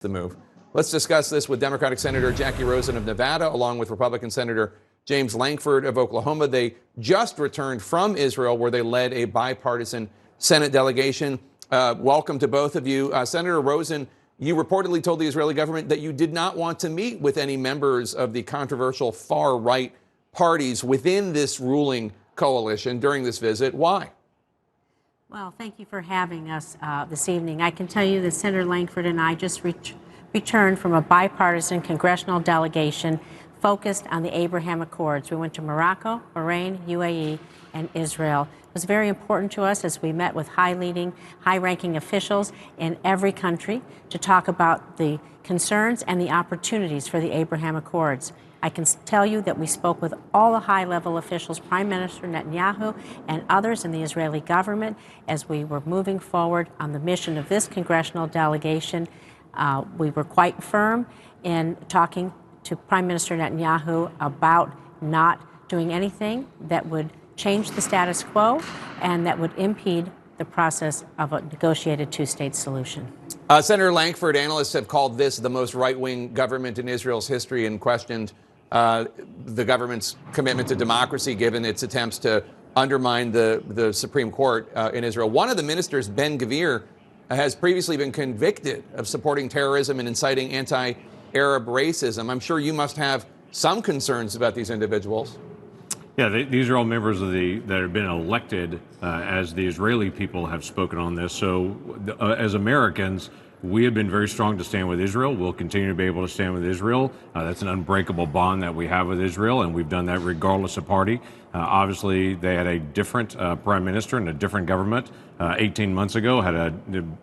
the move. Let's discuss this with Democratic Senator Jackie Rosen of Nevada, along with Republican Senator James Lankford of Oklahoma. They just returned from Israel, where they led a bipartisan Senate delegation. Welcome to both of you. Senator Rosen, you reportedly told the Israeli government that you did not want to meet with any members of the controversial far-right parties within this ruling coalition during this visit. Why? Well, thank you for having us this evening. I can tell you that Senator Lankford and I just returned from a bipartisan congressional delegation focused on the Abraham Accords. We went to Morocco, Bahrain, UAE, and Israel. It was very important to us as we met with high-ranking officials in every country to talk about the concerns and the opportunities for the Abraham Accords. I can tell you that we spoke with all the high-level officials, Prime Minister Netanyahu and others in the Israeli government, as we were moving forward on the mission of this congressional delegation. We were quite firm in talking to Prime Minister Netanyahu about not doing anything that would change the status quo and that would impede the process of a negotiated two-state solution. Senator Lankford, analysts have called this the most right-wing government in Israel's history and questioned the government's commitment to democracy, given its attempts to undermine the Supreme Court in Israel. One of the ministers, Ben-Gvir, has previously been convicted of supporting terrorism and inciting anti-Arab racism. I'm sure you must have some concerns about these individuals. Yeah, these are all members of that have been elected as the Israeli people have spoken on this. So as Americans, we have been very strong to stand with Israel. We'll continue to be able to stand with Israel. That's an unbreakable bond that we have with Israel, and we've done that regardless of party. Obviously, they had a different prime minister and a different government 18 months ago, had a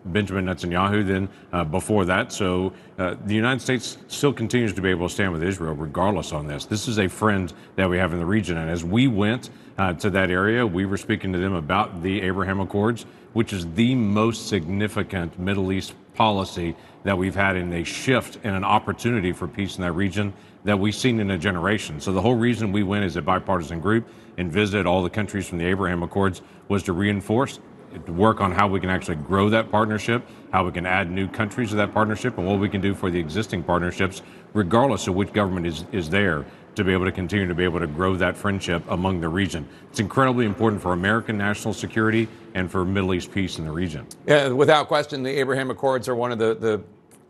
Benjamin Netanyahu then before that. So the United States still continues to be able to stand with Israel regardless on this. This is a friend that we have in the region. And as we went to that area, we were speaking to them about the Abraham Accords, which is the most significant Middle East policy that we've had in a shift and an opportunity for peace in that region that we've seen in a generation. So the whole reason we went as a bipartisan group and visited all the countries from the Abraham Accords was to reinforce, to work on how we can actually grow that partnership, how we can add new countries to that partnership, and what we can do for the existing partnerships, regardless of which government is there, to be able to continue to be able to grow that friendship among the region. It's incredibly important for American national security and for Middle East peace in the region. Yeah, without question, the Abraham Accords are one of the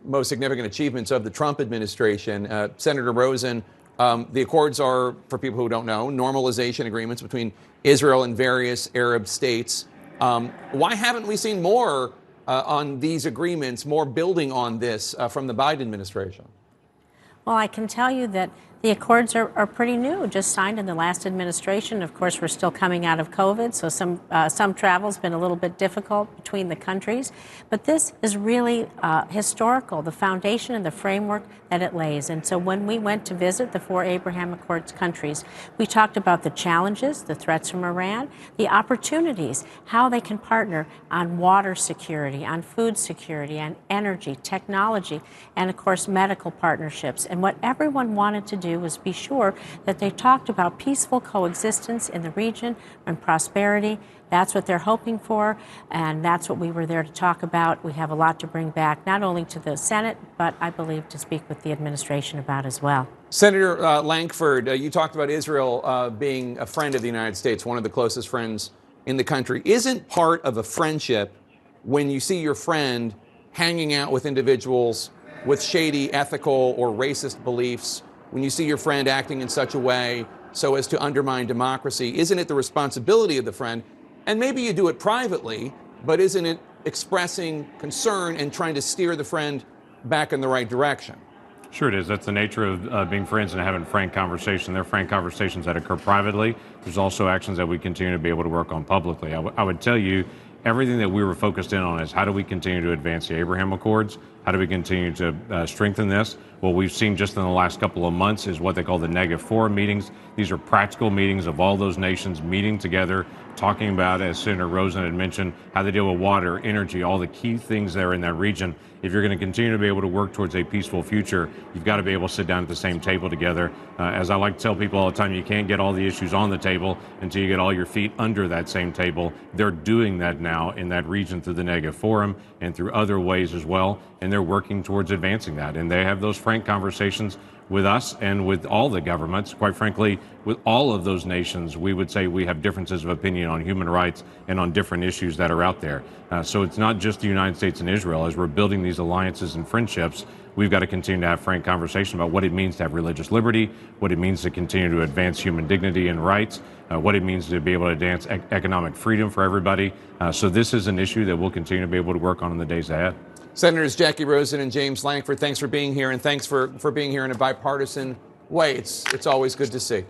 most significant achievements of the Trump administration. Senator Rosen, the Accords are, for people who don't know, normalization agreements between Israel and various Arab states. Why haven't we seen more on these agreements, more building on this from the Biden administration? Well, I can tell you that the accords are pretty new, just signed in the last administration. Of course, we're still coming out of COVID, so some travel's been a little bit difficult between the countries. But this is really historical, the foundation and the framework that it lays. And so when we went to visit the 4 Abraham Accords countries, we talked about the challenges, the threats from Iran, the opportunities, how they can partner on water security, on food security, on energy, technology, and of course, medical partnerships. And what everyone wanted to do was be sure that they talked about peaceful coexistence in the region and prosperity. That's what they're hoping for, and that's what we were there to talk about. We have a lot to bring back, not only to the Senate, but I believe to speak with the administration about as well. Senator Lankford, you talked about Israel being a friend of the United States, one of the closest friends in the country. Isn't part of a friendship when you see your friend hanging out with individuals with shady ethical or racist beliefs, when you see your friend acting in such a way so as to undermine democracy? Isn't it the responsibility of the friend? And maybe you do it privately, but isn't it expressing concern and trying to steer the friend back in the right direction? Sure it is. That's the nature of being friends and having frank conversation. There are frank conversations that occur privately. There's also actions that we continue to be able to work on publicly. I would tell you, everything that we were focused in on is how do we continue to advance the Abraham Accords? How do we continue to strengthen this? What we've seen just in the last couple of months is what they call the Negative Forum meetings. These are practical meetings of all those nations meeting together, talking about, as Senator Rosen had mentioned, how they deal with water, energy, all the key things there in that region. If you're going to continue to be able to work towards a peaceful future, you've got to be able to sit down at the same table together. As I like to tell people all the time, you can't get all the issues on the table until you get all your feet under that same table. They're doing that now in that region through the Negative Forum and through other ways as well. and they're working towards advancing that. And they have those frank conversations with us and with all the governments. Quite frankly, with all of those nations, we would say we have differences of opinion on human rights and on different issues that are out there. So it's not just the United States and Israel. As we're building these alliances and friendships, we've got to continue to have frank conversation about what it means to have religious liberty, what it means to continue to advance human dignity and rights, what it means to be able to advance economic freedom for everybody. So this is an issue that we'll continue to be able to work on in the days ahead. Senators Jackie Rosen and James Lankford, thanks for being here, and thanks for being here in a bipartisan way. It's always good to see.